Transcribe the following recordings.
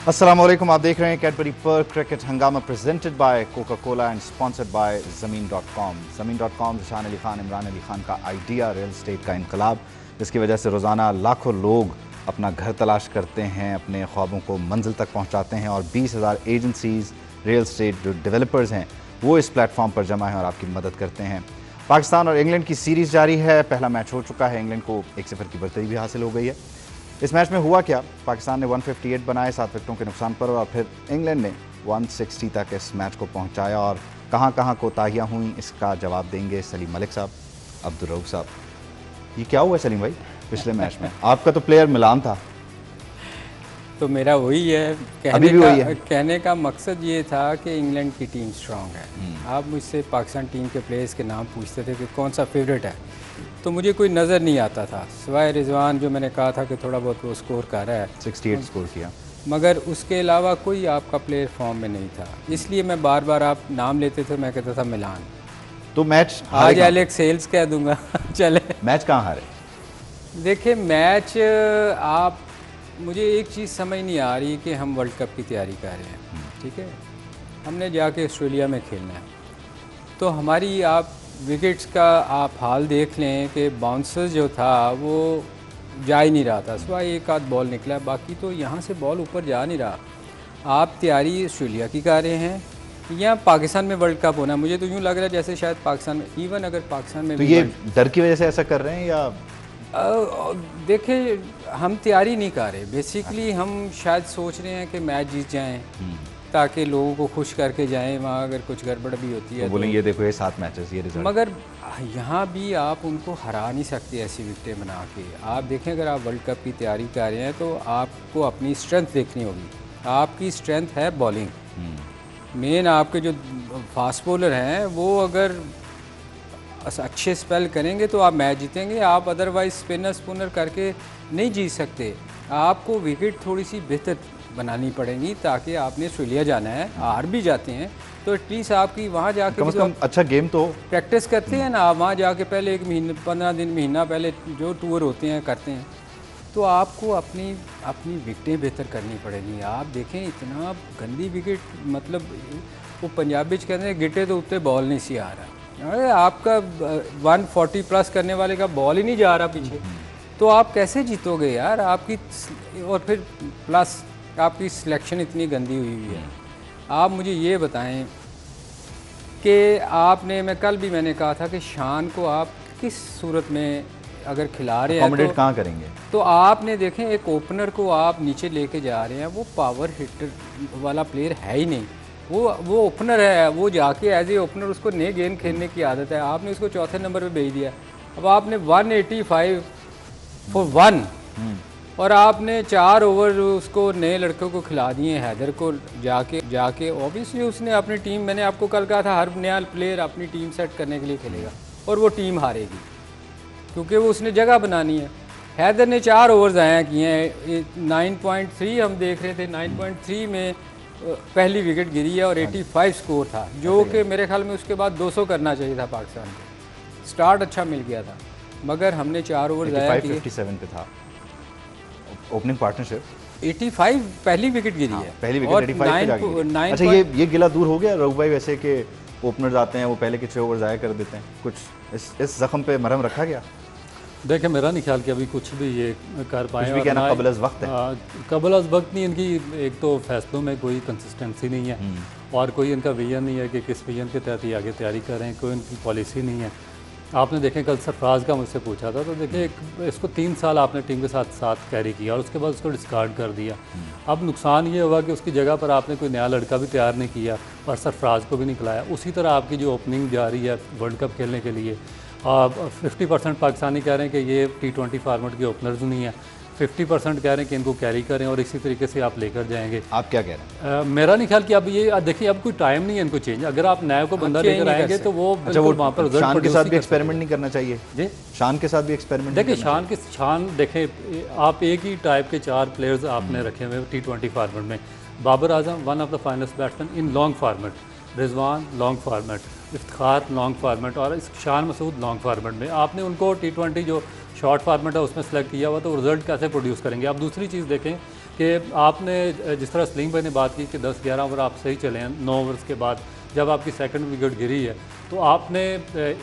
अस्सलामुअलैकुम, आप देख रहे हैं कैडबरी पर cricket Hungama presented by Coca Cola and sponsored by ज़मीन.com। ज़मीन.com ज़शान अली खान, इमरान अली खान का आइडिया रियल स्टेट का इनकलाब, जिसकी वजह से रोज़ाना लाखों लोग अपना घर तलाश करते हैं, अपने ख्वाबों को मंजिल तक पहुंचाते हैं और 20,000 एजेंसीज रियल स्टेट जो डेवलपर्स हैं वो इस प्लेटफॉर्म पर जमा हैं और आपकी मदद करते हैं। पाकिस्तान और इंग्लैंड की सीरीज़ जारी है। पहला मैच हो चुका है, इंग्लैंड को 1-0 की बढ़तरी भी हासिल हो गई है। इस मैच में हुआ क्या, पाकिस्तान ने 158 बनाए 7 विकेटों के नुकसान पर और फिर इंग्लैंड ने 160 तक इस मैच को पहुंचाया और कहां कहां कोताहियां हुई, इसका जवाब देंगे सलीम मलिक साहब, अब्दुल रऊफ साहब। ये क्या हुआ सलीम भाई पिछले मैच में? आपका तो प्लेयर मिलान था। तो मेरा वही है, कहने का मकसद ये था कि इंग्लैंड की टीम स्ट्रांग है। आप मुझसे पाकिस्तान टीम के प्लेयर्स के नाम पूछते थे कि कौन सा फेवरेट है, तो मुझे कोई नज़र नहीं आता था सिवाय रिजवान, जो मैंने कहा था कि थोड़ा बहुत वो स्कोर कर रहा है, 68 स्कोर किया, मगर उसके अलावा कोई आपका प्लेयर फॉर्म में नहीं था। इसलिए मैं बार बार आप नाम लेते थे, मैं कहता था मिलान। तो मैच आज एलेक्स सेल्स कह दूंगा चले। मैच कहाँ हारे? देखिए मैच, आप मुझे एक चीज़ समझ नहीं आ रही कि हम वर्ल्ड कप की तैयारी कर रहे हैं, ठीक है, हमने जाके ऑस्ट्रेलिया में खेलना है, तो हमारी आप विकेट्स का आप हाल देख लें कि बाउंसर जो था वो जा ही नहीं रहा था, सिवाय एक आध बॉल निकला, बाकी तो यहाँ से बॉल ऊपर जा नहीं रहा। आप तैयारी ऑस्ट्रेलिया की कर रहे हैं या पाकिस्तान में वर्ल्ड कप होना? मुझे तो यूँ लग रहा है जैसे शायद पाकिस्तान में, इवन अगर पाकिस्तान में तो ये डर की वजह से ऐसा कर रहे हैं या देखिए हम तैयारी नहीं कर रहे, बेसिकली हम शायद सोच रहे हैं कि मैच जीत जाएं ताकि लोगों को खुश करके जाएं, वहाँ अगर कुछ गड़बड़ भी होती है तो बोलेंगे ये देखो ये 7 मैचेस ये रिजल्ट। मगर यहाँ भी आप उनको हरा नहीं सकते ऐसी विकेटें बना के। आप देखें अगर आप वर्ल्ड कप की तैयारी कर रहे हैं तो आपको अपनी स्ट्रेंथ देखनी होगी। आपकी स्ट्रेंथ है बॉलिंग, मेन आपके जो फास्ट बॉलर हैं वो अगर अच्छे स्पेल करेंगे तो आप मैच जीतेंगे, आप अदरवाइज स्पिनर स्पिनर करके नहीं जीत सकते। आपको विकेट थोड़ी सी बेहतर बनानी पड़ेगी, ताकि आपने ऑस्ट्रेलिया जाना है, हार भी जाते हैं तो एटलीस्ट आपकी वहाँ जाके कम से कम अच्छा गेम तो प्रैक्टिस करते हैं ना। आप वहाँ जाके पहले 1 महीने 15 दिन महीना पहले जो टूर होते हैं करते हैं, तो आपको अपनी विकेटें बेहतर करनी पड़ेगी। आप देखें इतना गंदी विकेट, मतलब वो पंजाबी कहते हैं गिटे तो उत्ते बॉल नहीं सी आ रहा, अरे आपका 140 प्लस करने वाले का बॉल ही नहीं जा रहा पीछे, तो आप कैसे जीतोगे यार? आपकी और फिर प्लस आपकी सिलेक्शन इतनी गंदी हुई हुई है। आप मुझे ये बताएं कि आपने, मैं कल भी मैंने कहा था कि शान को आप किस सूरत में अगर खिला रहे हैं तो कहाँ करेंगे? तो आपने देखें एक ओपनर को आप नीचे लेके जा रहे हैं, वो पावर हिटर वाला प्लेयर है ही नहीं, वो ओपनर है, वो जाके एज ए ओपनर उसको नए गेंद खेलने की आदत है, आपने उसको चौथे नंबर पे भेज दिया। अब आपने 185 फॉर 1 और आपने 4 ओवर उसको नए लड़कों को खिला दिए, हैदर को जाके ऑब्वियसली उसने अपनी टीम, मैंने आपको कल कहा था हर नया प्लेयर अपनी टीम सेट करने के लिए खेलेगा और वो टीम हारेगी क्योंकि वो उसने जगह बनानी है। हैदर ने 4 ओवर ज़ाया किए हैं, 9.3 हम देख रहे थे, 9.3 में पहली विकेट गिरी है और 85 स्कोर था, जो कि मेरे ख्याल में उसके बाद 200 करना चाहिए था पाकिस्तान को। स्टार्ट अच्छा मिल गया था मगर हमने 4 ओवर ज़ाया किए। 57 पे था ओपनिंग पार्टनरशिप, 85 पहली विकेट गिरी है, पहली विकेट 85 पे जाके। अच्छा ये गिला दूर हो गया रऊफ भाई वैसे कि ओपनर्स आते हैं वो पहले के 6 ओवर ज़ाया कर देते हैं, कुछ इस जख्म पे मरहम रखा गया? देखिए मेरा नहीं ख्याल कि अभी कुछ भी ये कर पाए, भी कहना कबल अज़ वक्त है। कबल अज़ वक्त नहीं, इनकी एक तो फैसलों में कोई कंसिस्टेंसी नहीं है और कोई इनका विजन नहीं है कि किस विजन के तहत ये आगे तैयारी कर रहे हैं, कोई इनकी पॉलिसी नहीं है। आपने देखें कल सरफराज का मुझसे पूछा था तो देखिए इसको 3 साल आपने टीम के साथ कैरी किया और उसके बाद उसको डिस्कार्ड कर दिया। अब नुकसान ये हुआ कि उसकी जगह पर आपने कोई नया लड़का भी तैयार नहीं किया और सरफराज को भी नहीं खिलाया। उसी तरह आपकी जो ओपनिंग जा रही है वर्ल्ड कप खेलने के लिए, 50% पाकिस्तानी कह रहे हैं कि ये T20 फॉर्मेट के ओपनर्स नहीं है, 50% कह रहे हैं कि इनको कैरी करें और इसी तरीके से आप लेकर जाएंगे। आप क्या कह रहे हैं? मेरा नहीं ख्याल कि अब ये देखिए अब कोई टाइम नहीं है इनको चेंज, अगर आप नया को बंदा लेकर आएंगे तो वो अच्छा वो वहाँ पर शान के साथ भी एक्सपेरिमेंट नहीं करना चाहिए जी? शान के साथ भी एक्सपेरिमेंट देखिए शान देखें आप एक ही टाइप के 4 प्लेयर्स आपने रखे हुए T20 फॉर्मेट में। Babar Azam one of the finest batsman in long format, Rizwan long format, Iftikhar long format और शान मसूद लॉन्ग फार्मेट में आपने उनको T20 जो शॉर्ट फॉर्मेट है उसमें सेलेक्ट किया हुआ, तो रिजल्ट कैसे प्रोड्यूस करेंगे। आप दूसरी चीज़ देखें कि आपने जिस तरह सलीम भाई ने बात की कि 10-11 ओवर आप सही चले हैं, 9 ओवर्स के बाद जब आपकी सेकंड विकेट गिरी है तो आपने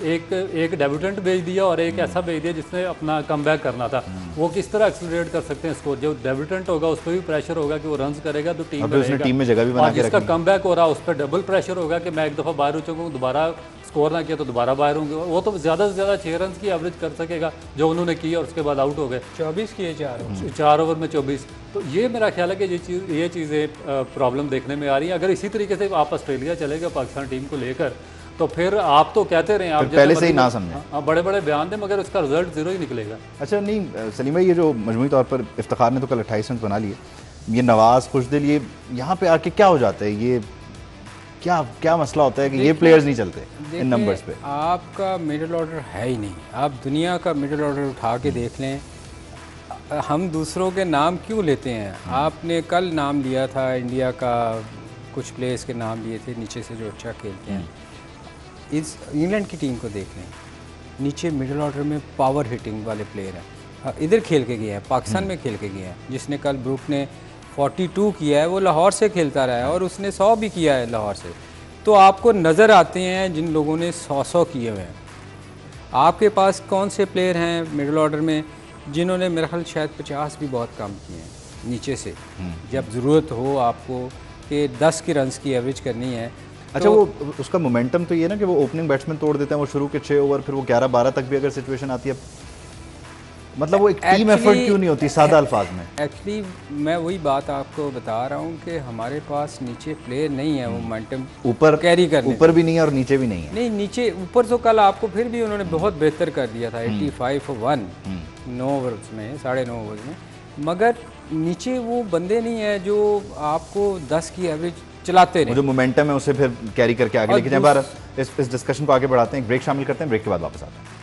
एक डेब्यूटेंट भेज दिया और एक ऐसा भेज दिया जिसने अपना कमबैक करना था। वो किस तरह एक्सेलरेट कर सकते हैं स्कोर। जो डेब्यूटेंट होगा उस पर भी प्रेशर होगा कि वो रन्स करेगा तो टीम में जगह भी बना के जिसका कमबैक हो रहा है उस पर डबल प्रेशर होगा कि मैं एक दफ़ा बाहर हो चुका हूँ, दोबारा स्कोर ना किया तो दोबारा बाहर होंगे। वो तो ज़्यादा से ज़्यादा 6 रन की एवरेज कर सकेगा जो उन्होंने की और उसके बाद आउट हो गए। 24 किए 4 ओवर में 24। तो ये मेरा ख्याल है कि ये चीज़ें प्रॉब्लम देखने में आ रही है। अगर इसी तरीके से आप ऑस्ट्रेलिया चले गए पाकिस्तान टीम को लेकर तो फिर आप तो कहते रहे आप पहले से ही ना समझे, बड़े बड़े बयान दें मगर उसका रिजल्ट जीरो ही निकलेगा। अच्छा नहीं सलीम भाई, ये जो मजमूई तौर पर इफ्तिखार ने तो कल 28 रन बना लिए, ये नवाज खुशदिल ये यहाँ पे आके क्या हो जाता है, ये क्या मसला होता है कि ये प्लेयर्स नहीं चलते इन नंबर्स पे। आपका मिडिल ऑर्डर है ही नहीं। आप दुनिया का मिडिल ऑर्डर उठा के देख लें, हम दूसरों के नाम क्यों लेते हैं। आपने कल नाम लिया था इंडिया का, कुछ प्लेयर्स के नाम लिए थे नीचे से जो अच्छा खेलते हैं। इस इंग्लैंड की टीम को देख लें, नीचे मिडिल ऑर्डर में पावर हिटिंग वाले प्लेयर हैं, इधर खेल के गए हैं, पाकिस्तान में खेल के गए हैं। जिसने कल ब्रुक ने 42 किया है वो लाहौर से खेलता रहा है और उसने 100 भी किया है लाहौर से। तो आपको नज़र आते हैं जिन लोगों ने 100 किए हुए हैं। आपके पास कौन से प्लेयर हैं मिडिल ऑर्डर में जिन्होंने मेरा ख्याल शायद 50 भी बहुत कम किए हैं नीचे से, जब ज़रूरत हो आपको कि 10 की रन्स की एवरेज करनी है। अच्छा, वो उसका मोमेंटम तो ये ना कि वो ओपनिंग बैट्समैन तोड़ देते हैं, वो शुरू के 6 ओवर, फिर वो 11-12 तक भी अगर सिचुएशन आती है, मतलब वो एक टीम एफर्ट क्यों नहीं होती सादा अल्फाज में। एक्चुअली मैं वही बात आपको बता रहा हूँ कि हमारे पास नीचे प्लेयर नहीं है वो मोमेंटम ऊपर कैरी करने, ऊपर भी नहीं है और नीचे भी नहीं है। नहीं नीचे ऊपर तो कल आपको फिर भी उन्होंने बहुत बेहतर कर दिया था 85 for 1 9 ओवर्स में, 9.5 ओवर्स में, मगर नीचे वो बंदे नहीं है जो आपको 10 की एवरेज चलाते रहे। जो मोमेंटम है उसे फिर कैरी करके आगे लेके जाए। बार इस डिस्कशन को आगे बढ़ाते हैं, एक ब्रेक शामिल करते हैं, ब्रेक के बाद वापस आते हैं।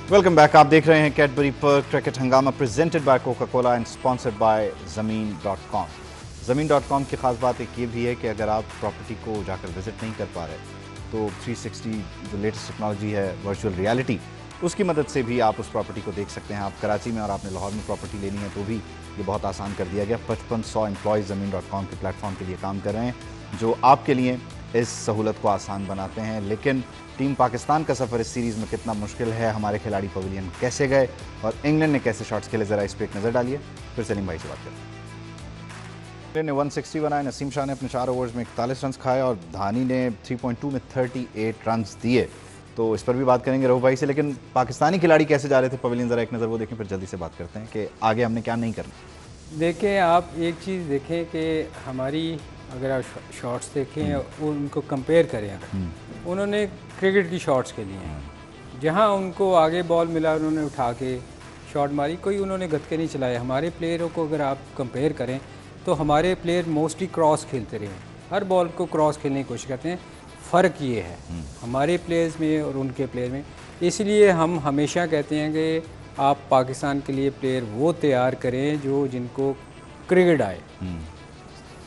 Welcome back. आप देख रहे हैं Cadbury Perk cricket Hungama presented by Coca Cola and sponsored by ज़मीन.com। ज़मीन.com की ख़ास बात एक ये भी है कि अगर आप प्रॉपर्टी को जाकर विजिट नहीं कर पा रहे तो 360 जो लेटेस्ट टेक्नोलॉजी है वर्चुअल रियलिटी, उसकी मदद से भी आप उस प्रॉपर्टी को देख सकते हैं। आप कराची में और आपने लाहौर में प्रॉपर्टी लेनी है तो भी ये बहुत आसान कर दिया गया। 5500 एम्प्लॉयज़ ज़मीन.com के प्लेटफॉर्म के लिए काम कर रहे हैं जो आपके लिए इस सहूलत को आसान बनाते हैं। लेकिन टीम पाकिस्तान का सफ़र इस सीरीज़ में कितना मुश्किल है, हमारे खिलाड़ी पवेलियन कैसे गए और इंग्लैंड ने कैसे शॉट्स खेले, ज़रा इस पर एक नज़र डालिए, फिर सलीम भाई से बात करें। ने 160 बनाए, नसीम शाह ने अपने 4 ओवर्स में 41 रन खाए और धानी ने 3.2 में 38 रन दिए। तो इस पर भी बात करेंगे रहू भाई से। लेकिन पाकिस्तानी खिलाड़ी कैसे जा रहे थे पवेलियन, ज़रा एक नज़र वो देखें, फिर जल्दी से बात करते हैं कि आगे हमने क्या नहीं करना। देखें आप एक चीज़ देखें कि हमारी अगर आप शॉट्स देखें उनको कंपेयर करें, अगर उन्होंने क्रिकेट की शॉट्स के लिए हैं, जहां उनको आगे बॉल मिला उन्होंने उठा के शॉट मारी, कोई उन्होंने गतके नहीं चलाए। हमारे प्लेयरों को अगर आप कंपेयर करें तो हमारे प्लेयर मोस्टली क्रॉस खेलते रहे, हर बॉल को क्रॉस खेलने की कोशिश करते हैं। फ़र्क ये है हमारे प्लेयर्स में और उनके प्लेयर में। इसलिए हम हमेशा कहते हैं कि आप पाकिस्तान के लिए प्लेयर वो तैयार करें जो जिनको क्रिकेट आए।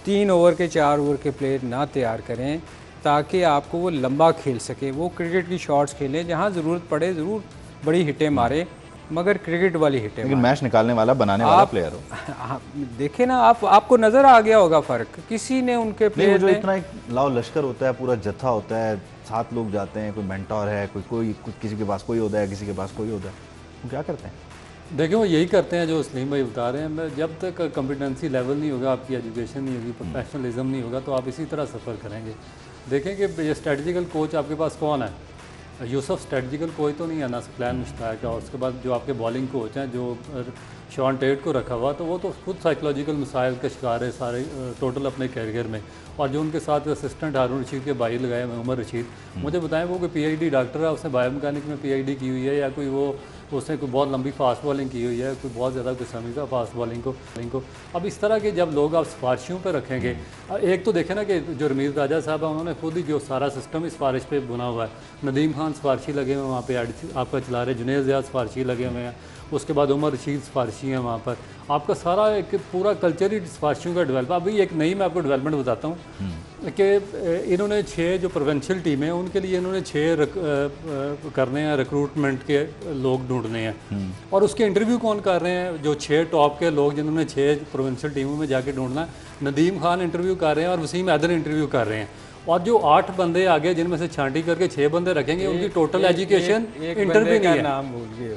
3 ओवर के 4 ओवर के प्लेयर ना तैयार करें ताकि आपको वो लंबा खेल सके। वो क्रिकेट की शॉट्स खेलें, जहाँ ज़रूरत पड़े ज़रूर बड़ी हिटें मारे, मगर क्रिकेट वाली हिटें, लेकिन मैच निकालने वाला बनाने वाला प्लेयर हो। देखे ना आपको नज़र आ गया होगा फ़र्क। किसी ने उनके प्लेयर जो इतना एक लाओ लश्कर होता है, पूरा जत्था होता है, 7 लोग जाते हैं, कोई मेंटोर है, कोई किसी के पास कोई होता है, किसी के पास कोई होता है, वो क्या करते हैं? देखिए वो यही करते हैं जो सलीम भाई बता रहे हैं। जब तक कॉम्पिटेंसी लेवल नहीं होगा, आपकी एजुकेशन नहीं होगी, प्रोफेशनलिज्म नहीं होगा, तो आप इसी तरह सफ़र करेंगे। देखें कि ये स्ट्रेटजिकल कोच आपके पास कौन है, यूसुफ स्ट्रेटजिकल कोई तो नहीं है ना, प्लान मुश्ताक है, और उसके बाद जो आपके बॉलिंग कोच हैं जो शॉन टेट को रखा हुआ, तो वो तो खुद साइकोलॉजिकल मसाइल का शिकार है सारे टोटल अपने कैरियर में। और जो उनके साथ असिस्टेंट हारून रशीद के भाई लगाए हुए उमर रशीद, मुझे बताएं वो कोई PhD डॉक्टर है, उसने बायोमैकेनिक में PhD की हुई है, या कोई वो उसने कोई बहुत लंबी फास्ट बॉलिंग की हुई है, कोई बहुत ज़्यादा कुछ समझता फास्ट बॉलिंग को। अब इस तरह के जब लोग आप सिफारिशों पर रखेंगे, एक तो देखें ना कि जो रमीज़ राजा साहब है उन्होंने खुद ही जो सारा सिस्टम इस सिफारिश पे बुना हुआ है, नदीम खान सिफारशी लगे हुए हैं वहाँ पे आपका चला रहे, जुनैद ज़ियाद सिफारशी लगे हुए हैं, उसके बाद उमर रशीद सिफारशी हैं वहाँ पर, आपका सारा एक पूरा कल्चर ही सिफारशियों का डेवलप। अभी एक नई मैं आपको डेवलपमेंट बताता हूँ कि इन्होंने 6 जो प्रोविंशियल टीम है उनके लिए इन्होंने 6 करने हैं रिक्रूटमेंट के लोग ढूंढने हैं, और उसके इंटरव्यू कौन कर रहे हैं, जो 6 टॉप के लोग जिन्होंने 6 प्रोविंशियल टीमों में जाके ढूंढना है, नदीम खान इंटरव्यू कर रहे हैं और वसीम हैदर इंटरव्यू कर रहे हैं, और जो 8 बंदे आगे जिनमें से छांटी करके 6 बंदे रखेंगे, उनकी टोटल एजुकेशन इंटरव्यू नहीं है। नाम भूल गए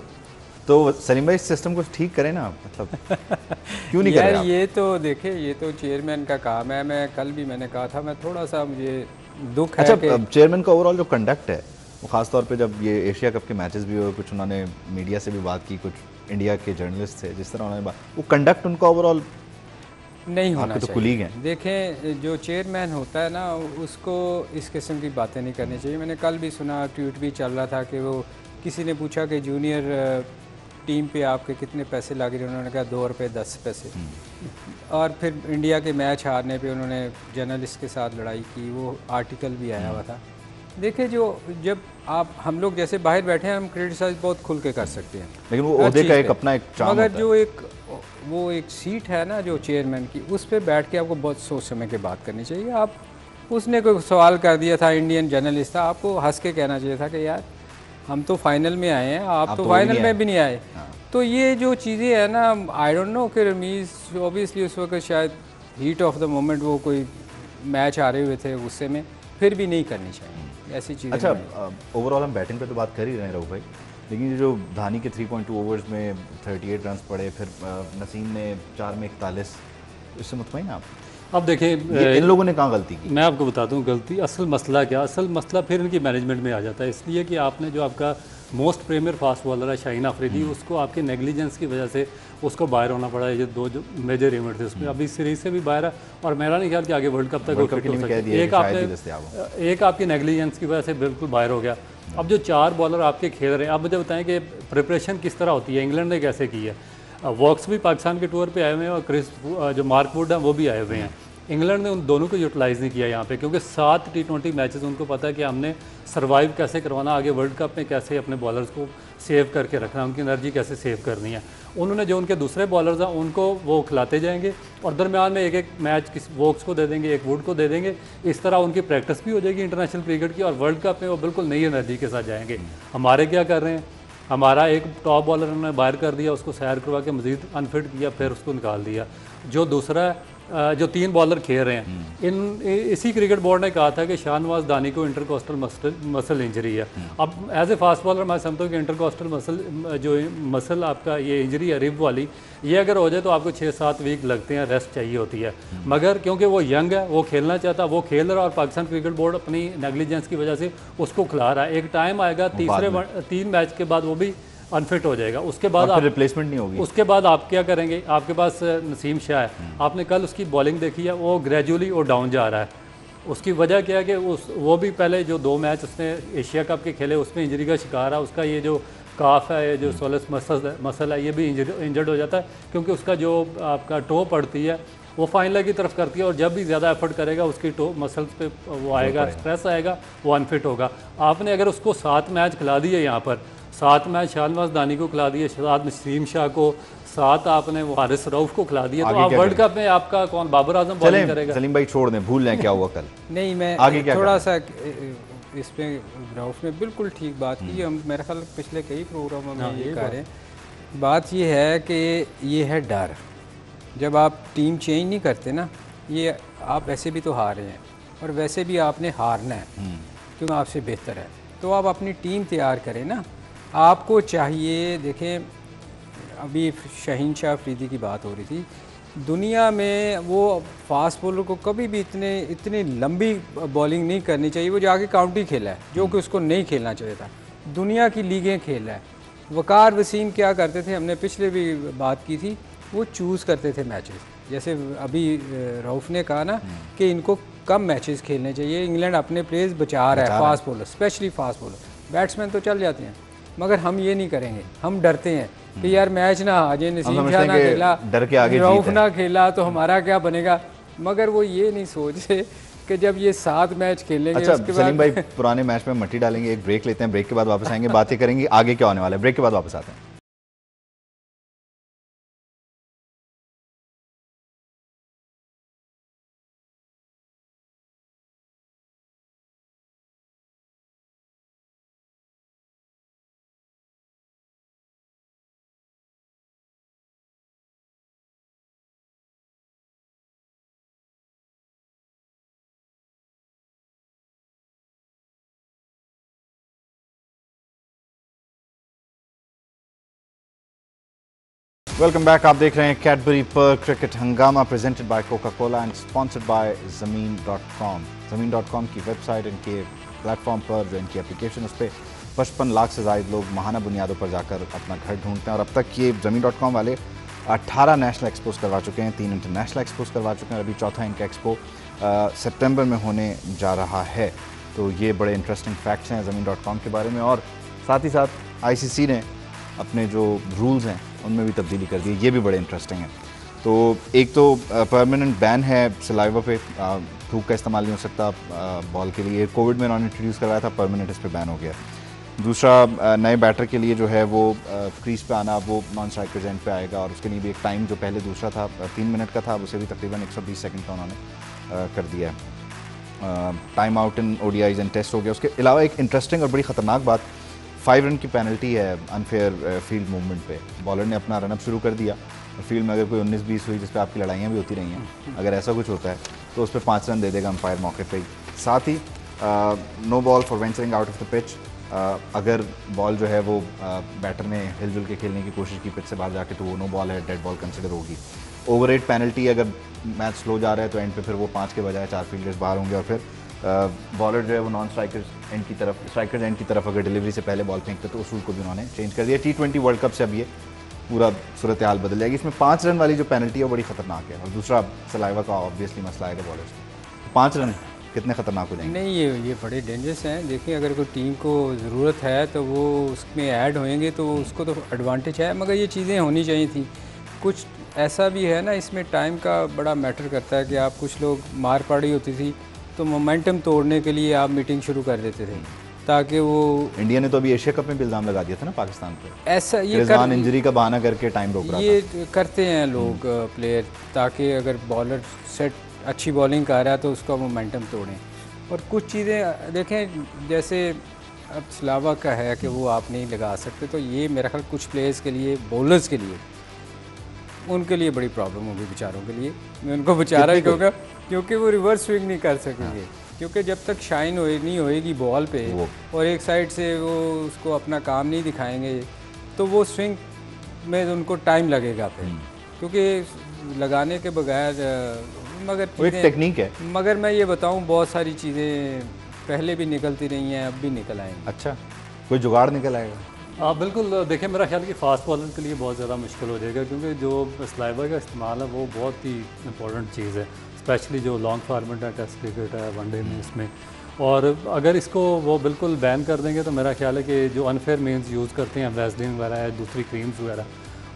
तो सलीम भाई इस सिस्टम को ठीक करें ना, मतलब क्यों नहीं कर रहे आप? ये तो देखिए, ये तो चेयरमैन का काम है। मैं कल भी मैंने कहा था, मैं थोड़ा सा मुझे दुख है। अच्छा, चेयरमैन का ओवरऑल जो कंडक्ट है वो खासतौर पे जब ये एशिया कप के मैचेस भी हुए, कुछ उन्होंने मीडिया से भी बात की, कुछ इंडिया के जर्नलिस्ट थे, जिस तरह उन्होंने बात, वो कंडक्ट उनका ओवरऑल नहीं होना तो चाहिए। कुलीग हैं। देखें, जो चेयरमैन होता है ना, उसको इस किस्म की बातें नहीं करनी चाहिए। मैंने कल भी सुना, ट्वीट भी चल रहा था कि वो किसी ने पूछा कि जूनियर टीम पे आपके कितने पैसे लग रहे हैं, उन्होंने कहा 2 रुपये 10 पैसे। और फिर इंडिया के मैच हारने पे उन्होंने जर्नलिस्ट के साथ लड़ाई की, वो आर्टिकल भी आया हुआ था। देखिए, जब हम लोग जैसे बाहर बैठे हैं, हम क्रिटिसाइज बहुत खुल के कर सकते हैं, लेकिन वो ओहदे का एक अपना एक चार्म मगर होता है। जो वो एक सीट है ना जो चेयरमैन की, उस पर बैठ के आपको बहुत सोच समझ के बात करनी चाहिए। आप उसने कोई सवाल कर दिया था, इंडियन जर्नलिस्ट था, आपको हंस के कहना चाहिए था कि यार हम तो फाइनल में आए हैं, आप तो फाइनल में भी नहीं आए। तो ये जो चीज़ें हैं ना, आई डोंट नो कि रमीज़ ऑब्वियसली उस वक्त शायद हीट ऑफ द मोमेंट वो कोई मैच आ रहे हुए थे गुस्से में, फिर भी नहीं करनी चाहिए ऐसी चीज़ें। अच्छा, ओवरऑल हम बैटिंग पे तो बात कर ही रहे हैं रघु भाई, लेकिन ये जो धानी के 3.2 ओवर्स में 38 रन पड़े, फिर नसीम ने 4 में 41, इससे मुतमईन आप? अब देखिए, इन लोगों ने कहाँ गलती की? मैं आपको बताता हूँ गलती, असल मसला क्या, असल मसला फिर इनकी मैनेजमेंट में आ जाता है। इसलिए कि आपने जो आपका मोस्ट प्रीमियर फास्ट बॉलर है शाहीन अफरीदी, उसको आपकी नेग्लिजेंस की वजह से उसको बाहर होना पड़ा है। ये 2 जो मेजर इवेंट थे उसमें अभी सीरीज से भी बाहर है, और मेरा नहीं ख्याल कि आगे वर्ल्ड कप तक वो फिट हो सकता है। एक आपकी नेग्लिजेंस की वजह से बिल्कुल बाहर हो गया। अब जो 4 बॉलर आपके खेल रहे हैं, अब मुझे बताएं कि प्रिपरेशन किस तरह होती है, इंग्लैंड ने कैसे की है। वॉक्स भी पाकिस्तान के टूर पे आए हुए हैं, और क्रिस जो मार्क वुड हैं वो भी आए हुए हैं। इंग्लैंड ने उन दोनों को यूटिलाइज़ नहीं किया यहाँ पे, क्योंकि 7 T20 मैचेस उनको पता है कि हमने सर्वाइव कैसे करवाना, आगे वर्ल्ड कप में कैसे अपने बॉलर्स को सेव करके रखना, उनकी एनर्जी कैसे सेव करनी है। उन्होंने जो उनके दूसरे बॉलर्स हैं उनको वो खिलाते जाएंगे, और दरमियान में एक मैच किसी वॉक्स को दे देंगे, एक वुड को दे देंगे। इस तरह उनकी प्रैक्टिस भी हो जाएगी इंटरनेशनल क्रिकेट की, और वर्ल्ड कप में वो बिल्कुल नई एनर्जी के साथ जाएंगे। हमारे क्या कर रहे हैं, हमारा एक टॉप बॉलर उन्होंने बाहर कर दिया, उसको सैर करवा के मजीद अनफिट किया, फिर उसको निकाल दिया। जो दूसरा जो 3 बॉलर खेल रहे हैं, इसी क्रिकेट बोर्ड ने कहा था कि शाहनवाज दानी को इंटरकोस्टल मसल इंजरी है। अब एज ए फास्ट बॉलर मैं समझता हूँ कि इंटरकोस्टल मसल आपका ये इंजरी है रिब वाली, ये अगर हो जाए तो आपको 6-7 वीक लगते हैं, रेस्ट चाहिए होती है। मगर क्योंकि वो यंग है, वो खेलना चाहता, वो खेल रहा है, और पाकिस्तान क्रिकेट बोर्ड अपनी नेग्लिजेंस की वजह से उसको खिला रहा है। एक टाइम आएगा 3 मैच के बाद वो भी अनफिट हो जाएगा, उसके बाद आप रिप्लेसमेंट नहीं होगी। उसके बाद आप क्या करेंगे, आपके पास नसीम शाह है, आपने कल उसकी बॉलिंग देखी है, वो ग्रेजुअली वो डाउन जा रहा है। उसकी वजह क्या है कि वो भी पहले जो 2 मैच उसने एशिया कप के खेले उसमें इंजरी का शिकार है। उसका ये जो काफ है, ये जो सोलस मसल है, ये भी इंजर्ड हो जाता है, क्योंकि उसका जो आपका टो पड़ती है वो फाइनल की तरफ करती है, और जब भी ज़्यादा एफर्ट करेगा उसकी टो मसल्स पे वो आएगा, स्ट्रेस आएगा, वो अनफिट होगा। आपने अगर उसको 7 मैच खिला दिए, यहाँ पर 7 मैच शाहनवाज दानी को खिला दिए, 7 नसीम शाह को, 7 आपने हारिस रऊफ को खिला दिया, तो आप वर्ल्ड कप में आपका कौन, बाबर आजम बॉलिंग करेगा? सलीम भाई छोड़ दें, भूल लें क्या हुआ कल। नहीं, मैं आगे क्या थोड़ा सा इस पे रऊफ ने बिल्कुल ठीक बात की। हम मेरे ख्याल पिछले कई प्रोग्रामों में ये कह रहे हैं। बात ये है कि ये है डर। जब आप टीम चेंज नहीं करते ना, ये आप वैसे भी तो हार रहे हैं, और वैसे भी आपने हारना है क्योंकि आपसे बेहतर है, तो आप अपनी टीम तैयार करें ना। आपको चाहिए, देखें अभी शाहीन शाह अफरीदी की बात हो रही थी, दुनिया में वो फास्ट बॉलर को कभी भी इतनी लंबी बॉलिंग नहीं करनी चाहिए। वो जाके काउंटी खेला है जो कि उसको नहीं खेलना चाहिए था। दुनिया की लीगें खेल रहा है। वकार वसीम क्या करते थे, हमने पिछले भी बात की थी, वो चूज़ करते थे मैचेस। जैसे अभी रऊफ़ ने कहा ना कि इनको कम मैचेस खेलने चाहिए। इंग्लैंड अपने प्लेयर्स बचा रहा है, fast bowler, specially fast bowler. Batsman तो चल जाते हैं, मगर हम ये नहीं करेंगे। हम डरते हैं कि यार मैच ना आ जाए, नसीम शाह ना खेला, रऊफ़ ना खेला तो हमारा क्या बनेगा। मगर वो ये नहीं सोचते कि जब ये 7 मैच खेलेंगे। अच्छा सलीम भाई, पुराने मैच में मट्टी डालेंगे, एक ब्रेक लेते हैं, ब्रेक के बाद वापस आएंगे, बातें करेंगे आगे क्या होने वाला है। ब्रेक के बाद वापस आते हैं। Welcome back. आप देख रहे हैं कैडबरी पर cricket Hungama presented by Coca Cola and sponsored by ज़मीन.com। ज़मीन.com की वेबसाइट, इनके प्लेटफॉर्म पर जो इनकी एप्लीकेशन, उस पर 55 लाख से ज़ायद लोग माहाना बुनियादों पर जाकर अपना घर ढूंढते हैं। और अब तक ये ज़मीन.com वाले 18 नेशनल एक्सपोज करवा चुके हैं, 3 इंटरनेशनल एक्सपोज करवा चुके हैं और अभी चौथा इनका एक्सपो सितंबर में होने जा रहा है। तो ये बड़े इंटरेस्टिंग फैक्ट्स हैं ज़मीन.com के बारे में। और साथ ही साथ ICC ने अपने जो रूल्स हैं उनमें भी तब्दीली कर दी है, ये भी बड़े इंटरेस्टिंग है। तो एक तो परमानेंट बैन है सलाइवा पे, थूक का इस्तेमाल नहीं हो सकता बॉल के लिए। कोविड में उन्होंने इंट्रोड्यूस करवाया था, परमानेंट इस पर बैन हो गया। दूसरा, नए बैटर के लिए जो है वो क्रीज पे आना, वो नॉन स्ट्राइकर्स एंड पे आएगा और उसके लिए भी एक टाइम जो पहले दूसरा था 3 मिनट का था, उसे भी तकरीबन 120 सेकंड का उन्होंने कर दिया है। Time out in ODIs and test हो गया। उसके अलावा एक इंटरेस्टिंग और बड़ी ख़तरनाक बात, 5 रन की पेनल्टी है अनफेयर फील्ड मूवमेंट पे। बॉलर ने अपना रनअप शुरू कर दिया और फील्ड में अगर कोई 19-20 हुई जिस पे आपकी लड़ाइयाँ भी होती रही हैं, अगर ऐसा कुछ होता है तो उस पर 5 रन दे देगा अंपायर मौके पे ही। साथ ही no ball for venturing out of the pitch. अगर बॉल जो है वो बैटर ने हिलजुल के खेलने की कोशिश की पिच से बाहर जाके, तो वो नो बॉल है, डेड बॉल कंसिडर होगी। ओवर रेट पेनल्टी, अगर मैच स्लो जा रहा है तो एंड पे फिर वो 5 के बजाय 4 फील्डर्स बाहर होंगे और फिर बॉलर जो है वो नॉन स्ट्राइकर्स एंड की तरफ, स्ट्राइकर्स एंड की तरफ अगर डिलीवरी से पहले बॉल फेंकते तो उस रूल को भी उन्होंने चेंज कर दिया। T20 वर्ल्ड कप से अब ये पूरा सूरत हाल बदल जाएगी। इसमें 5 रन वाली जो पेनल्टी है वो बड़ी खतरनाक है। और दूसरा, सलाइवा का ऑब्वियसली मसला है बॉलर्स को। 5 रन कितने खतरनाक हो जाएंगे? नहीं, ये बड़े डेंजरस हैं। देखिए, अगर कोई टीम को ज़रूरत है तो वो उसमें ऐड होएंगे तो उसको तो एडवांटेज है, मगर ये चीज़ें होनी चाहिए थी। कुछ ऐसा भी है ना, इसमें टाइम का बड़ा मैटर करता है कि आप, कुछ लोग मार पड़ी होती थी तो मोमेंटम तोड़ने के लिए आप मीटिंग शुरू कर देते थे ताकि वो। इंडिया ने तो अभी एशिया कप में भी इल्ज़ाम लगा दिया था ना पाकिस्तान पे, ऐसा ये इंजरी का बहाना करके टाइम रोक रहा था। ये करते हैं लोग प्लेयर, ताकि अगर बॉलर सेट अच्छी बॉलिंग कर रहा है तो उसका मोमेंटम तोड़ें। और कुछ चीज़ें देखें, जैसे अब सलावा का है कि वो आप नहीं लगा सकते, तो ये मेरा ख्याल कुछ प्लेयर्स के लिए, बॉलर्स के लिए, उनके लिए बड़ी प्रॉब्लम होगी बेचारों के लिए। मैं उनको बेचारा ही कहूँगा, क्योंकि वो रिवर्स स्विंग नहीं कर सकेंगे। क्योंकि जब तक शाइन नहीं होएगी बॉल पे और एक साइड से वो उसको अपना काम नहीं दिखाएंगे तो वो स्विंग में उनको टाइम लगेगा फिर, क्योंकि लगाने के बगैर। मगर वो एक टेक्निक है। मगर मैं ये बताऊं, बहुत सारी चीज़ें पहले भी निकलती रही हैं, अब भी निकल आएंगी। अच्छा, कोई जुगाड़ निकल आएगा? हाँ बिल्कुल। देखिए, मेरा ख्याल कि फास्ट बॉलर के लिए बहुत ज़्यादा मुश्किल हो जाएगा, क्योंकि जो स्लाइवर का इस्तेमाल है वो बहुत ही इंपॉर्टेंट चीज़ है, स्पेशली जो लॉन्ग फॉर्मेट है, टेस्ट क्रिकेट है, वनडे में, इसमें। और अगर इसको वो बिल्कुल बैन कर देंगे तो मेरा ख्याल है कि जो अनफेयर मीन्स यूज़ करते हैं, वैसलीन वगैरह है, दूसरी क्रीम्स वगैरह,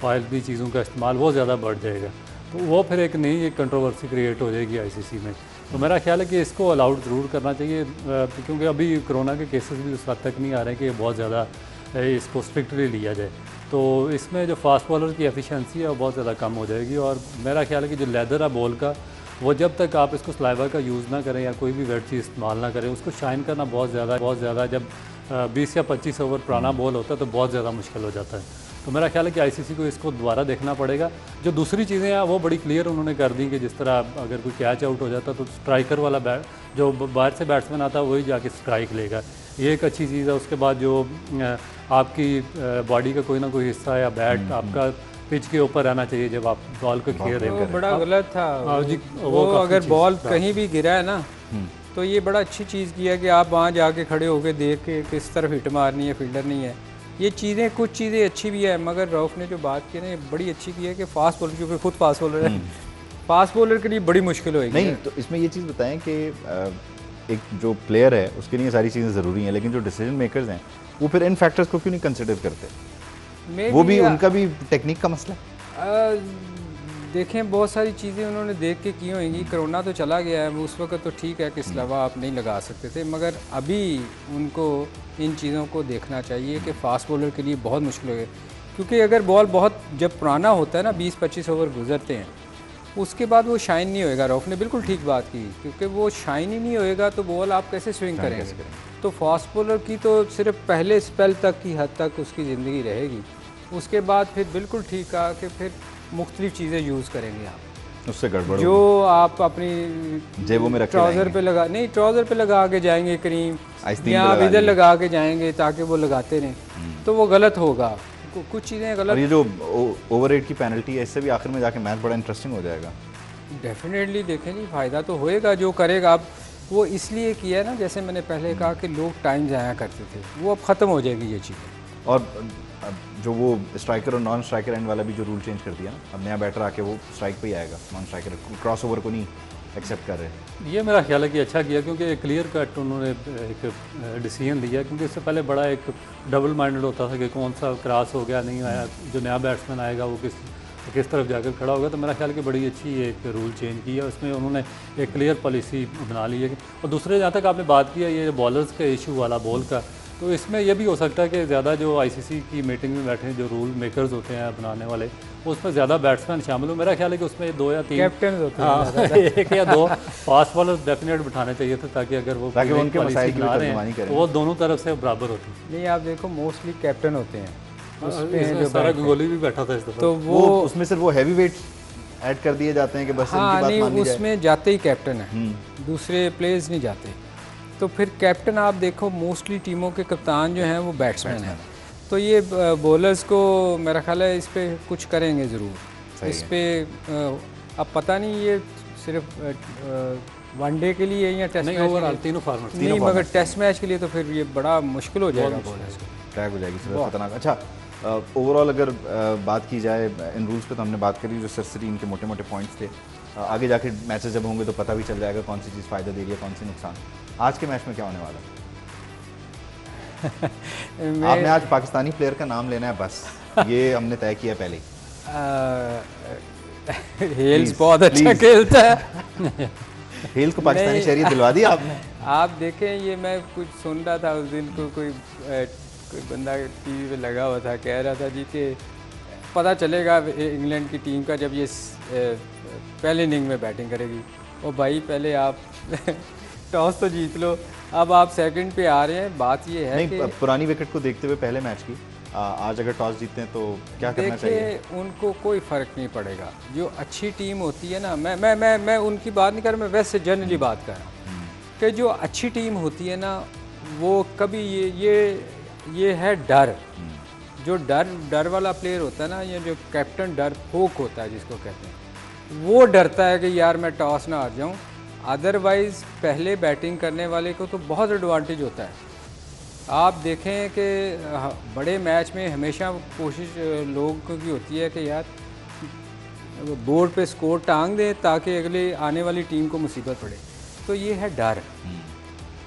ऑयल की चीज़ों का इस्तेमाल वो ज़्यादा बढ़ जाएगा, तो वो फिर एक नई एक कंट्रोवर्सी क्रिएट हो जाएगी ICC में। तो मेरा ख्याल है कि इसको अलाउड ज़रूर करना चाहिए, क्योंकि अभी कोरोना के केसेस भी उस हद तक नहीं आ रहे हैं कि बहुत ज़्यादा इसको स्ट्रिक्टली लिया जाए। तो इसमें जो फास्ट बॉलर की एफिशिएंसी है वो बहुत ज़्यादा कम हो जाएगी। और मेरा ख्याल है कि जो लेदर है बॉल का, वो जब तक आप इसको सलाइवा का यूज़ ना करें या कोई भी वेट चीज़ इस्तेमाल ना करें, उसको शाइन करना बहुत ज़्यादा जब 20 या 25 ओवर पुराना बॉल होता है तो बहुत ज़्यादा मुश्किल हो जाता है। तो मेरा ख्याल है कि ICC को इसको दोबारा देखना पड़ेगा। जो दूसरी चीज़ें हैं वो बड़ी क्लियर उन्होंने कर दी कि जिस तरह अगर कोई कैच आउट हो जाता तो स्ट्राइकर वाला जो बाहर से बैट्समैन आता है वही जाके स्ट्राइक लेगा, ये एक अच्छी चीज़ है। उसके बाद जो आपकी बॉडी का कोई ना कोई हिस्सा या बैट आपका पिच के ऊपर रहना चाहिए जब आप बॉल को खेल रहे वो हो। बड़ा गलत था। जी, वो काफ़ी अगर चीज़ बॉल था। कहीं भी गिरा है ना तो ये बड़ा अच्छी चीज़ की है कि आप वहाँ जाके खड़े होके देख के किस तरफ हिट मारनी है, फील्डर नहीं है। ये चीज़ें कुछ चीज़ें अच्छी भी है, मगर रऊफ ने जो बात की ना ये बड़ी अच्छी की है कि फास्ट बॉलर, क्योंकि खुद फास्ट बॉलर है, फास्ट बॉलर के लिए बड़ी मुश्किल होगी। नहीं तो इसमें ये चीज़ बताएं कि एक जो प्लेयर है उसके लिए सारी चीज़ें ज़रूरी हैं, लेकिन जो डिसीजन मेकर्स हैं वो फिर इन फैक्टर्स को क्यों नहीं कंसिडर करते? वो भी उनका भी टेक्निक का मसला है। देखें बहुत सारी चीज़ें उन्होंने देख के की होंगी। कोरोना तो चला गया है, उस वक्त तो ठीक है कि इस अलावा आप नहीं लगा सकते थे, मगर अभी उनको इन चीज़ों को देखना चाहिए कि फ़ास्ट बॉलर के लिए बहुत मुश्किल हो गया, क्योंकि अगर बॉल बहुत जब पुराना होता है ना 20-25 ओवर गुजरते हैं उसके बाद वो शाइन नहीं होएगा। रऊफ ने बिल्कुल ठीक बात की, क्योंकि वो शाइन ही नहीं होएगा तो बॉल आप कैसे स्विंग करेंगे। तो फास्ट बॉलर की तो सिर्फ पहले स्पेल तक की हद तक उसकी ज़िंदगी रहेगी, उसके बाद फिर बिल्कुल ठीक कहा कि फिर मुख्तलिफ चीज़ें यूज़ करेंगे आप, उससे गड़बड़ जो आप अपनी जेबों में रख के ट्राउज़र पे लगा नहीं ट्राउज़र पे लगा के जाएंगे करीम, या आप इधर लगा के जाएंगे ताकि वो लगाते रहें, तो वो गलत होगा। कुछ चीज़ें गलत। और ये जो ओवर-रेट की पेनल्टी है इससे भी आखिर में जाके मैच बड़ा इंटरेस्टिंग हो जाएगा। डेफिनेटली देखें जी, फ़ायदा तो होएगा जो करेगा। आप वो इसलिए किया है ना, जैसे मैंने पहले कहा कि लोग टाइम ज़ाया करते थे, वो अब ख़त्म हो जाएगी ये चीज़ें। और जो वो स्ट्राइकर और नॉन स्ट्राइकर एंड वाला भी जो रूल चेंज कर दिया ना, अब नया बैटर आके वो स्ट्राइक पे ही आएगा, नॉन स्ट्राइकर क्रॉस ओवर को नहीं एक्सेप्ट कर रहे। ये मेरा ख्याल है कि अच्छा किया, क्योंकि एक क्लियर कट उन्होंने एक डिसीजन लिया, क्योंकि इससे पहले बड़ा एक डबल माइंडेड होता था कि कौन सा क्रॉस हो गया नहीं आया, जो नया बैट्समैन आएगा वो किस तरफ जाकर खड़ा होगा। तो मेरा ख्याल है कि बड़ी अच्छी एक रूल चेंज की है, उसमें उन्होंने एक क्लियर पॉलिसी बना ली है। और दूसरे जहाँ तक आपने बात की है ये बॉलर्स का इशू वाला बॉल का, तो इसमें यह भी हो सकता है कि ज़्यादा जो आईसीसी की मीटिंग में बैठे जो रूल मेकर्स होते हैं बनाने वाले, उसमें ज़्यादा बैट्समैन शामिल हो। मेरा ख्याल है कि उसमें 2 या 3 कैप्टन होते हैं। हाँ, 1 या 2 फास्ट बॉलर डेफिनेट बिठाने चाहिए थे, ताकि अगर वो उनके मसाइल की बना रहे तर्जुमानी हैं करें, तो वो दोनों तरफ से बराबर होती है। नहीं आप देखो मोस्टली कैप्टन होते हैं, उसमें सारा गंगोली भी बैठा था इस दफा, तो वो उसमें सिर्फ वो हैवी वेट ऐड कर दिए जाते हैं कि बस हाँ इनकी बात नहीं मान ली जाए। उसमें जाते ही कैप्टन है, दूसरे प्लेयर्स नहीं जाते। तो फिर कैप्टन आप देखो मोस्टली टीमों के कप्तान जो हैं वो बैट्समैन हैं, तो ये बॉलर्स को मेरा ख्याल है इस पर कुछ करेंगे ज़रूर। इस पर अब पता नहीं ये सिर्फ वनडे के लिए या टेस्ट नहीं मैच ओवरऑल तीनों फॉर्मेट नहीं, मगर टेस्ट मैच के लिए तो फिर ये बड़ा मुश्किल हो जाएगा बॉलर्स को, ट्रैक हो जाएगी सिर्फ खतरनाक। अच्छा ओवरऑल अगर बात की जाए इन रूल्स पे तो हमने बात करी, जो सरसरी इनके मोटे मोटे पॉइंट्स थे। आगे जाके मैचेस जब होंगे तो पता भी चल जाएगा कौन सी चीज़ फ़ायदा दे रही है, कौन सी नुकसान। आज के मैच में क्या होने वाला है? आपने आज पाकिस्तानी प्लेयर का नाम लेना है बस, ये हमने तय किया पहले ही। हेल्स बहुत अच्छा खेलता है। हेल्स को पाकिस्तानी शहरियत दिलवा दी आपने। आप देखें ये मैं कुछ सुन रहा था उस दिन को, कोई बंदा टीवी पे लगा हुआ था, कह रहा था जी कि पता चलेगा इंग्लैंड की टीम का जब ये पहले इनिंग में बैटिंग करेगी। ओ भाई पहले आप टॉस तो जीत लो, अब आप सेकंड पे आ रहे हैं। बात ये है कि पुरानी विकेट को देखते हुए पहले मैच की आज अगर टॉस जीतते हैं तो क्या करना चाहिए? उनको कोई फ़र्क नहीं पड़ेगा। जो अच्छी टीम होती है ना, मैं उनकी बात नहीं कर रहा, मैं वैसे जनरली बात कर रहा हूँ कि जो अच्छी टीम होती है ना वो कभी ये है डर। जो डर वाला प्लेयर होता है ना, ये जो कैप्टन डर फोक होता है जिसको कहते हैं, वो डरता है कि यार मैं टॉस ना हार जाऊँ। अदरवाइज़ पहले बैटिंग करने वाले को तो बहुत एडवांटेज होता है। आप देखें कि बड़े मैच में हमेशा कोशिश लोगों की होती है कि यार बोर्ड पे स्कोर टांग दें ताकि अगले आने वाली टीम को मुसीबत पड़े। तो ये है डर।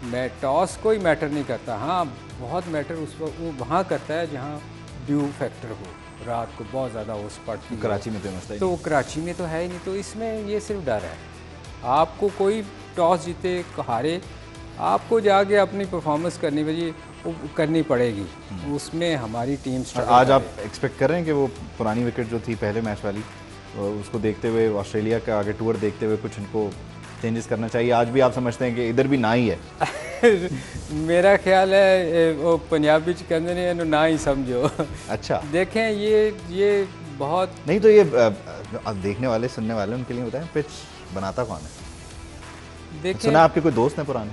मैं टॉस कोई मैटर नहीं करता, हाँ बहुत मैटर उस वक्त वो वहाँ करता है जहाँ ड्यू फैक्टर हो, रात को बहुत ज़्यादा ओस पड़ती है। कराची में तो मसला ही तो कराची में तो है ही नहीं, तो इसमें ये सिर्फ डर है। आपको कोई टॉस जीते हारे, आपको जाके अपनी परफॉर्मेंस करनी पड़ेगी। उसमें हमारी टीम आज आप एक्सपेक्ट कर रहे हैं कि वो पुरानी विकेट जो थी पहले मैच वाली, उसको देखते हुए ऑस्ट्रेलिया का आगे टूर देखते हुए कुछ इनको चेंजेस करना चाहिए? आज भी आप समझते हैं कि इधर भी ना ही है? मेरा ख्याल है वो पंजाबी च कहते हैं ना ही समझो। अच्छा देखें ये बहुत नहीं तो ये अब देखने वाले सुनने वाले उनके लिए बताएं, पिच बनाता कौन है? देखें सुना आपके कोई दोस्त हैं पुराने?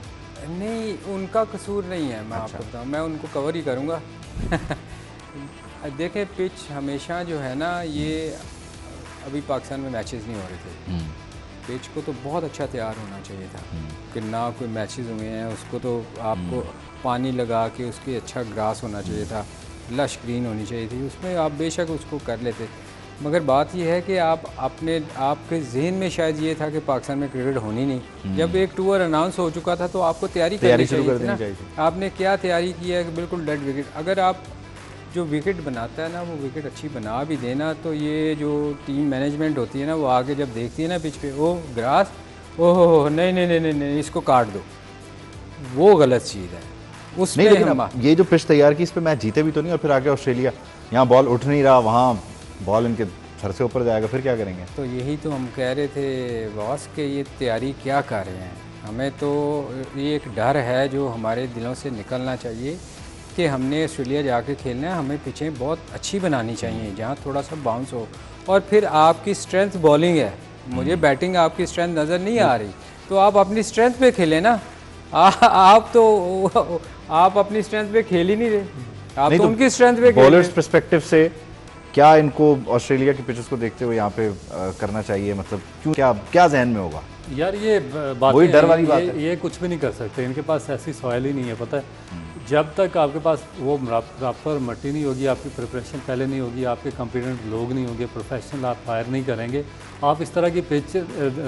नहीं, उनका कसूर नहीं है। मैं आपको बताऊँ, मैं उनको कवर ही करूँगा। देखें पिच हमेशा जो है ना, ये अभी पाकिस्तान में मैचेस नहीं हो रहे थे, पिच को तो बहुत अच्छा तैयार होना चाहिए था कि ना कोई मैचेस हुए हैं, उसको तो आपको पानी लगा के उसकी अच्छा ग्रास होना चाहिए था, लश ग्रीन होनी चाहिए थी, उसमें आप बेशक उसको कर लेते। मगर बात यह है कि आपके जहन में शायद ये था कि पाकिस्तान में क्रिकेट होनी नहीं। जब एक टूर अनाउंस हो चुका था तो आपको तैयारी करनी चाहिए थी ना। आपने क्या तैयारी की है कि बिल्कुल डेड विकेट, अगर आप जो विकेट बनाता है ना वो विकेट अच्छी बना भी देना, तो ये जो टीम मैनेजमेंट होती है ना, वो आगे जब देखती है ना पिच पे वो ग्रास, ओहो नहीं नहीं नहीं नहीं नहीं इसको काट दो, वो गलत चीज़ है। उस नहीं, लेकिन ये जो पिच तैयार की इस पे मैच जीते भी तो नहीं, और फिर आगे ऑस्ट्रेलिया, यहाँ बॉल उठ नहीं रहा, वहाँ बॉल इनके सर से ऊपर जाएगा, फिर क्या करेंगे? तो यही तो हम कह रहे थे बॉस के ये तैयारी क्या कर रहे हैं। हमें तो ये एक डर है जो हमारे दिलों से निकलना चाहिए कि हमने ऑस्ट्रेलिया जाके खेलना है, हमें पिचें बहुत अच्छी बनानी चाहिए जहाँ थोड़ा सा बाउंस हो, और फिर आपकी स्ट्रेंथ बॉलिंग है, मुझे बैटिंग आपकी स्ट्रेंथ नज़र नहीं आ रही, तो आप अपनी स्ट्रेंथ पे खेलें ना। आप अपनी स्ट्रेंथ पे खेल ही नहीं रहे, आप तो उनकी स्ट्रेंथ पे। बॉलर्स पर्सपेक्टिव से क्या इनको ऑस्ट्रेलिया की पिचेस को देखते हुए यहाँ पे करना चाहिए, मतलब क्यों, क्या जहन में होगा? यार ये बात वही डर वाली बात है। ये कुछ भी नहीं कर सकते, इनके पास ऐसी सॉइल ही नहीं है, पता है। जब तक आपके पास वो प्रॉपर मट्टी नहीं होगी, आपकी प्रिपरेशन पहले नहीं होगी, आपके कॉम्पिटेंट लोग नहीं होंगे, प्रोफेशनल आप फायर नहीं करेंगे, आप इस तरह की पिच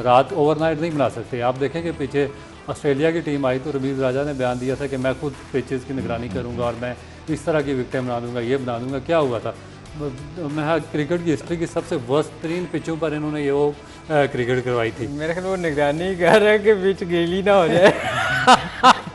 रात ओवरनाइट नहीं बना सकते। आप देखें कि पीछे ऑस्ट्रेलिया की टीम आई तो रमीज़ राजा ने बयान दिया था कि मैं खुद पिचेस की निगरानी करूँगा और मैं इस तरह की विकेटें बना दूँगा, ये बना दूँगा। क्या हुआ था? मैं क्रिकेट की हिस्ट्री की सबसे वर्स्ट तरीन पिचों पर इन्होंने ये वो क्रिकेट करवाई थी। मेरे ख्याल वो निगरानी कर रहे हैं कि पिच गीली ना हो जाए।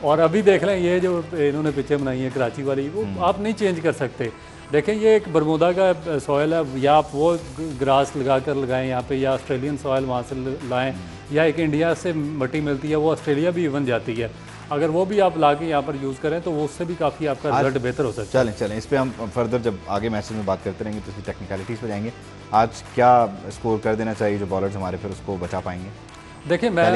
और अभी देख लें ये जो इन्होंने पिचें बनाई हैं कराची वाली, वो आप नहीं चेंज कर सकते। देखें ये एक बरमूदा का सॉयल है, या आप वो ग्रास लगा कर लगाएं यहाँ पे, या ऑस्ट्रेलियन सॉयल वहाँ से लाएं, या एक इंडिया से मिट्टी मिलती है वो ऑस्ट्रेलिया भी इवन जाती है, अगर वो भी आप ला के यहाँ पर यूज़ करें तो वो उससे भी काफ़ी आपका रिजल्ट बेहतर हो सकता है। चलें इस पर हम फर्दर जब आगे मैचेस में बात करते रहेंगे तो इसकी टेक्निकलिटीज़ पर जाएंगे। आज क्या स्कोर कर देना चाहिए जो बॉलर्स हमारे फिर उसको बचा पाएंगे? देखिए मैं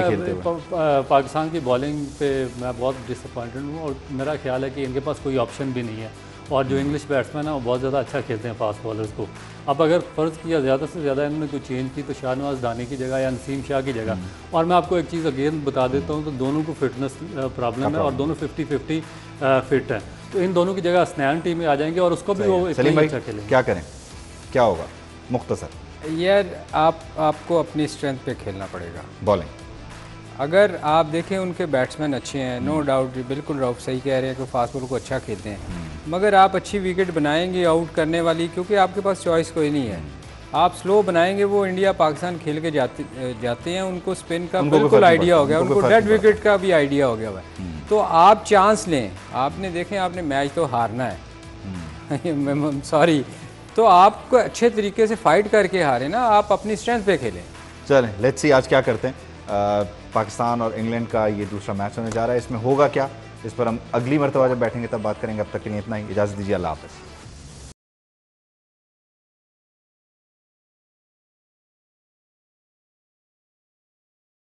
पाकिस्तान की बॉलिंग पे मैं बहुत डिसअपॉइंटेड हूँ, और मेरा ख्याल है कि इनके पास कोई ऑप्शन भी नहीं है, और जो इंग्लिश बैट्समैन है वो बहुत ज़्यादा अच्छा खेलते हैं फास्ट बॉलर्स को। अब अगर फ़र्ज़ किया ज़्यादा से ज़्यादा इन्होंने कोई चेंज की तो शाहनवाज दानी की जगह या नसीम शाह की जगह। और मैं आपको एक चीज़ अगेन बता देता हूँ, तो दोनों को फिटनेस प्रॉब्लम है और दोनों 50-50 फिट हैं, तो इन दोनों की जगह स्नैन टीम में आ जाएंगे और उसको भी वो सलीम भाई अच्छा खेलेंगे। क्या करें, क्या होगा मुख्तसर? यार आपको अपनी स्ट्रेंथ पे खेलना पड़ेगा बॉलिंग। अगर आप देखें उनके बैट्समैन अच्छे हैं, नो डाउट, बिल्कुल रऊफ सही कह रहे हैं कि फास्ट बॉल को अच्छा खेलते हैं, मगर आप अच्छी विकेट बनाएंगे आउट करने वाली, क्योंकि आपके पास चॉइस कोई नहीं है। आप स्लो बनाएंगे, वो इंडिया पाकिस्तान खेल के जाते हैं, उनको स्पिन का बिल्कुल आइडिया हो गया, उनको डेड विकेट का भी आइडिया हो गया हुआ है। तो आप चांस लें, आपने देखें आपने मैच तो हारना है सॉरी, तो आपको अच्छे तरीके से फाइट करके हारे ना, आप अपनी स्ट्रेंथ पे खेलें। चलें लेट्स सी आज क्या करते हैं। पाकिस्तान और इंग्लैंड का ये दूसरा मैच होने जा रहा है, इसमें होगा क्या, इस पर हम अगली मरतबा जब बैठेंगे तब बात करेंगे। अब तक के लिए इतना ही, इजाज़त दीजिए, अल्लाह हाफ़िज़।